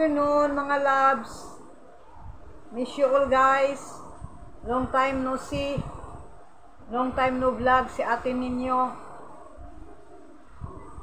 Afternoon mga loves. Miss you all guys. Long time no see. Long time no vlog si ate ninyo.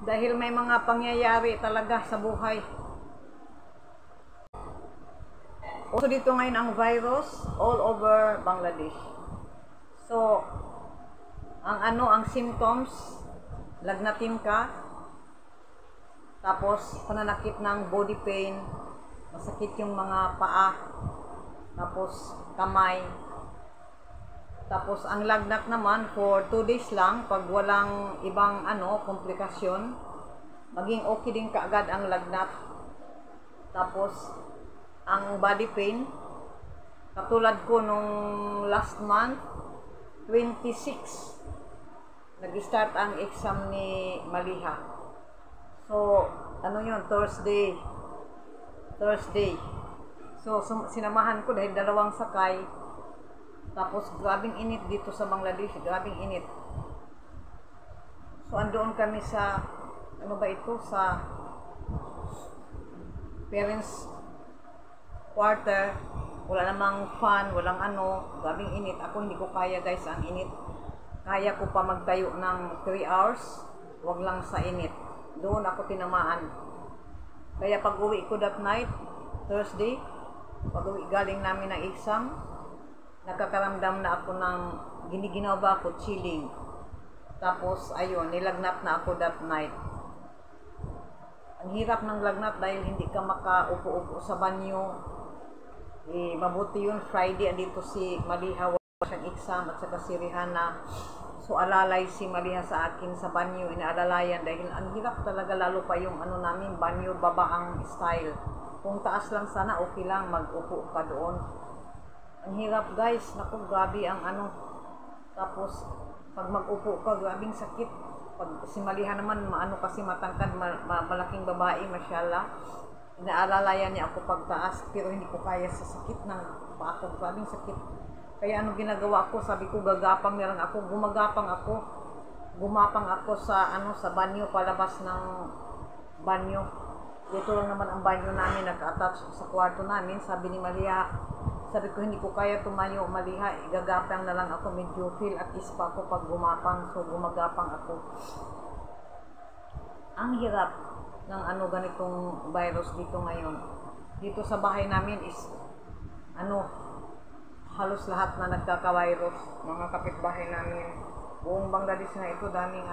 Dahil may mga pangyayari talaga sa buhay. Also dito ngayon ang virus all over Bangladesh. So, ang symptoms, lagnatin ka, tapos pananakit ng body pain, masakit yung mga paa, tapos kamay, tapos ang lagnat naman for 2 days lang, pag walang ibang komplikasyon, maging okay din kaagad ang lagnat. Tapos ang body pain, katulad ko nung last month 26, nag-start ang exam ni Maliha. So, Thursday. So, sinamahan ko dahil dalawang sakay. Tapos, grabing init dito sa Bangladesh. Grabing init. So, andoon kami sa, sa parents' quarter. Wala namang fan, walang grabing init. Ako hindi ko kaya guys ang init. Kaya ko pa magtayo ng 3 hours. Wag lang sa init. Doon ako tinamaan. Kaya pag uwi ko that night, Thursday, pag uwi galing namin ng exam, nakakaramdam na ako ng giniginawa ko, chilling. Tapos, ayun, nilagnat na ako that night. Ang hirap ng lagnat dahil hindi ka makaupo-upo sa banyo. Mabuti yun, Friday, andito si Maliha, wala siyang exam, at saka si Rihanna. So, alalay si Maliha sa akin sa banyo, inaalalayan dahil ang hirap talaga, lalo pa yung namin, banyo, babaang style. Kung taas lang sana, okay lang, mag-upo ka doon. Ang hirap guys, naku, grabe ang Tapos, pag mag-upo ka, grabing sakit. Pag si Maliha naman, kasi matangkad, malaking babae, masyala. Inaalalayan niya ako pagtaas, pero hindi ko kaya sa sakit ng paa ko, grabing sakit. Kaya ginagawa ko, sabi ko gagapang na lang ako, gumapang ako sa sa banyo, palabas ng banyo. Dito lang naman ang banyo namin, nag-attach sa kwarto namin. Sabi ni Maliha, sabi ko hindi ko kaya tumayo, Maliha, gagapang na lang ako, medyo feel at ease pa ako pag gumapang, so gumagapang ako. Ang hirap ng ganitong virus dito ngayon. Dito sa bahay namin is halos lahat na nagkaka-virus, mga kapitbahay namin. Buong Bangladesh na ito, daming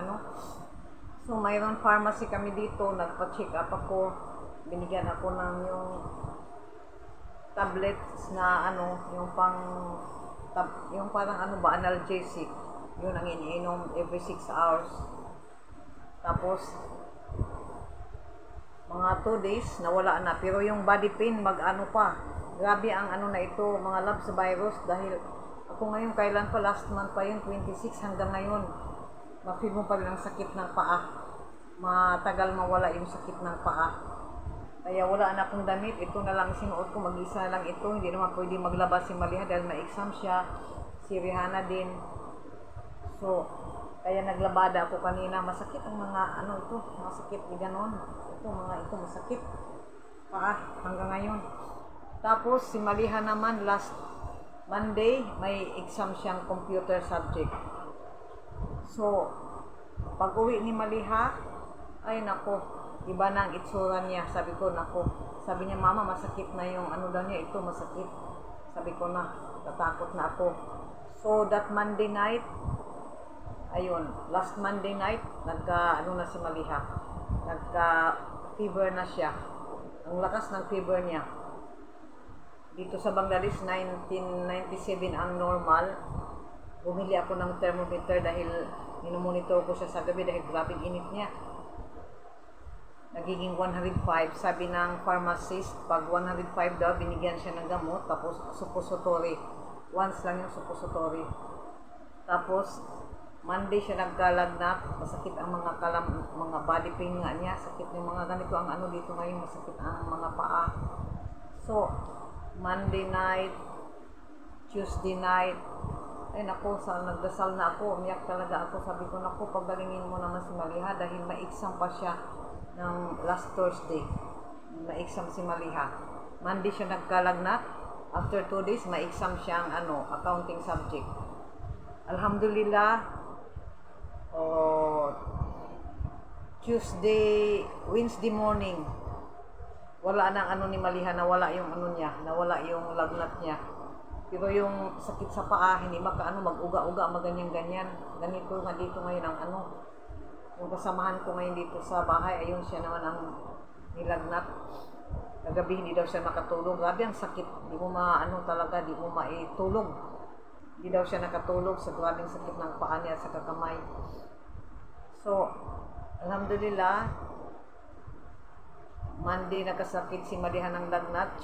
So, mayroon pharmacy kami dito, nagpa-check up ako, binigyan ako ng yung tablets na yung parang analgesic. Yun ang iniinom every 6 hours. Tapos, mga 2 days, nawala na. Pero yung body pain, pa. Grabe ang na ito, mga loves virus, dahil ako ngayon, kailan pa, last month pa yun, 26 hanggang ngayon, ma-feel mo pa rin ang sakit ng paa. Matagal mawala yung sakit ng paa. Kaya wala na akong damit, ito na lang sinuot ko, mag-isa lang ito, hindi naman pwede maglabas si Maliha dahil may exam siya, si Rihanna din. So, kaya naglabada ako kanina, masakit ang mga ito, masakit, ganon. Ito masakit paa hanggang ngayon. Tapos, si Maliha naman, last Monday, may exam siyang computer subject. So, pag uwi ni Maliha, ay nako, iba na ang itsura niya. Sabi ko, nako, sabi niya, mama, masakit na yung daw niya, ito masakit. Sabi ko na, natakot na ako. So, that Monday night, last Monday night, na si Maliha. Nagka-fever na siya. Ang lakas ng fever niya. Dito sa Bangladesh, 1997 ang normal. Bumili ako ng thermometer dahil minomonitor ko siya sa gabi dahil grabing init niya. Nagiging 105. Sabi ng pharmacist, pag 105 daw, binigyan siya ng gamot, tapos suppository. Once lang yung suppository. Tapos, Monday siya nagkalagnat, masakit ang mga body pain nga niya, sakit yung mga ganito ang dito ngayon, masakit ang mga paa. So, Monday night, Tuesday night, ay nako, nagdasal na ako, umiyak talaga ako. Sabi ko, nako, pagalingin mo naman si Maliha dahil may exam pa siya ng last Thursday. ma-exam si Maliha. Monday siya nagkalagnat. After 2 days, ma-exam siyang accounting subject. Alhamdulillah, Wednesday morning, wala nang ni Maliha, nawala yung niya, nawala yung lagnat niya. Pero yung sakit sa paa, hindi mag-uga-uga, maganyan-ganyan. Ganito nga dito ngayon ang yung kasamahan ko ngayon dito sa bahay, ayun siya naman ang nilagnat. Kagabi hindi daw siya makatulog. Grabe ang sakit. Di mo talaga, di mo maitulog. Hindi daw siya nakatulog sa grabing sakit ng paa niya sa kakamay. So, alhamdulillah, Monday nakasakit si Maliha ng lagnat.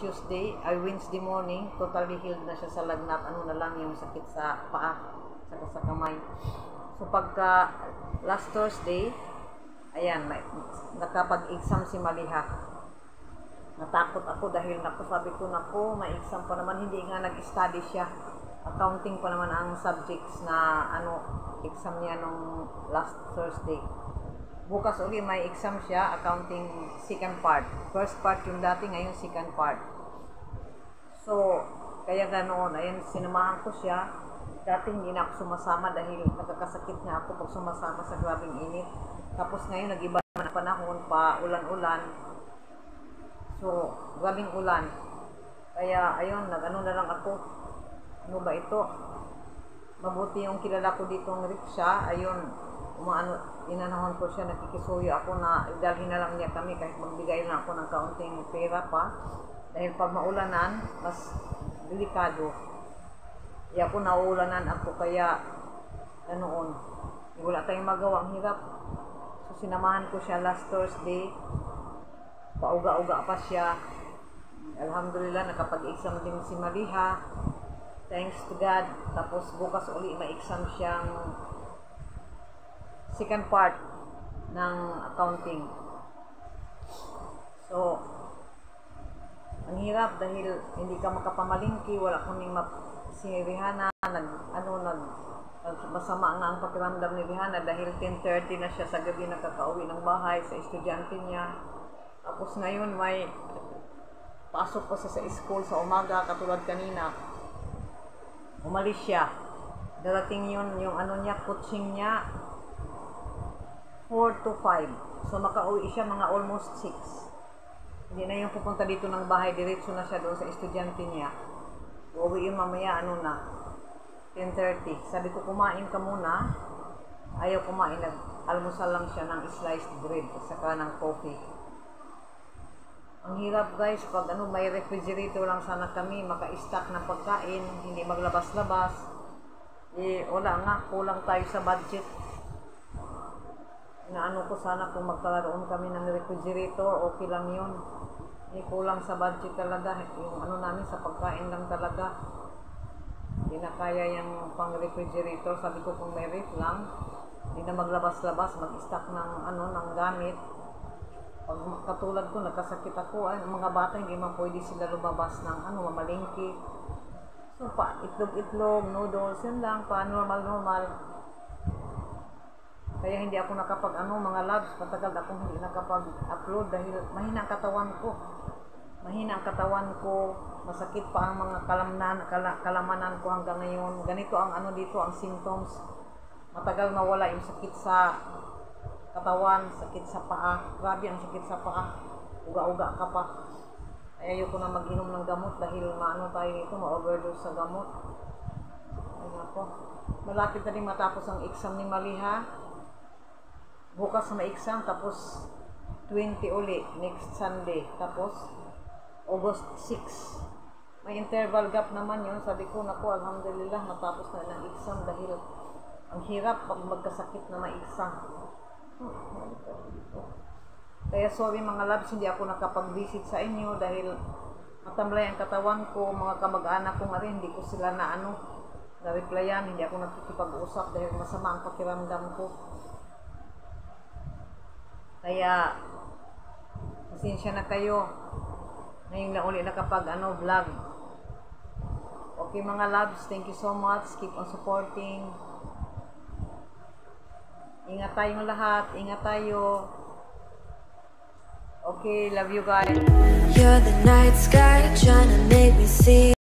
Wednesday morning, totally healed na siya sa lagnat. Na lang yung sakit sa paa, saka sa kamay. So, pagka last Thursday, ayan, nakapag-exam si Maliha. Natakot ako dahil sabi ko, ma-exam pa naman. Hindi nga nag-study siya. Accounting pa naman ang subjects na exam niya nung last Thursday. Bukas uli may exam siya, accounting second part. First part yung dati, ngayon second part. So, kaya ganoon, ayun, sinamahan ko siya. Dati hindi na ako sumasama dahil nagkakasakit na ako pag sumasama sa grabing init. Tapos ngayon, nag-iba naman ang panahon pa, ulan-ulan. So, grabing ulan. Kaya, ayun, na lang ako. Ano ba ito? Mabuti yung kilala ko ditong rickshaw. Ayun, inanahon ko siya, nakikisuyo ako na idalhin na lang niya kami kahit magbigay lang ako ng kaunting pera pa. Dahil pag maulanan, mas delikado. Kaya ako nauulanan ako, kaya ganoon. Wala tayong magawa, ang hirap. So, sinamahan ko siya last Thursday. Pauga-uga pa siya. Alhamdulillah, nakapag-exam din si Maliha. Thanks to God. Tapos bukas uli ma-exam siyang second part ng accounting. So, ang hirap dahil hindi ka makapamalingki, wala kuning si Rihanna, masama nga ang pakiramdam ni Rihanna dahil 10:30 na siya sa gabi nakakauwi ng bahay sa estudyante niya. Tapos ngayon may pasok pa sa school sa umaga, katulad kanina. Umalis siya. Darating yun, yung niya, coaching niya, 4 to 5. So makauwi siya mga almost 6. Hindi na yung pupunta dito ng bahay, diretso na siya doon sa estudyante niya. Uuwi yun mamaya, 10:30. Sabi ko, kumain ka muna. Ayaw kumain, nag-almusal lang siya ng sliced bread at saka ng coffee. Ang hirap guys, pag may refrigerator lang sana kami, maka-stock ng pagkain, hindi maglabas-labas. Wala nga, kulang tayo sa budget. Ko sana kung magkaroon kami ng refrigerator, okay lang yun. Kulang sa budget talaga, yung namin sa pagkain lang talaga. Hindi na kaya yung pang-refrigerator. Sabi ko kung may ref lang, hindi na maglabas-labas, mag-stock ng gamit. Pag katulad ko, nagkasakit ako, mga bata hindi man pwede sila lumabas ng mamalingki. So, itlog-itlog, noodles, yun lang, normal-normal. Kaya hindi ako mga labs, matagal akong hindi nakapag-upload dahil mahina ang katawan ko. Mahina ang katawan ko, masakit pa ang mga kalamanan ko hanggang ngayon. Ganito ang dito, ang symptoms. Matagal mawala yung sakit sa katawan, sakit sa paa. Grabe ang sakit sa paa. Uga-uga ka pa. Ay, ayoko na mag-inom ng gamot dahil tayo dito, ma-overdose sa gamot. Ay nako. Malapit na rin matapos ang exam ni Maliha. Bukas na exam, tapos 20 uli, next Sunday. Tapos, August 6. May interval gap naman yun. Sabi ko, naku, alhamdulillah, matapos na ng exam dahil ang hirap pag magkasakit na ma-exam. Kaya sorry mga labs, hindi ako nakapag-visit sa inyo dahil matamlay ang katawan ko, mga kamag-anak ko nga rin, hindi ko sila na-replyan, hindi ako nakikipag-usap dahil masama ang pakiramdam ko. Kaya pasensya na kayo, ngayon na uli vlog. Okay mga labs, thank you so much, keep on supporting. Ingat tayong lahat, ingat tayo. Okay, love you guys. You're the night sky trying to make me see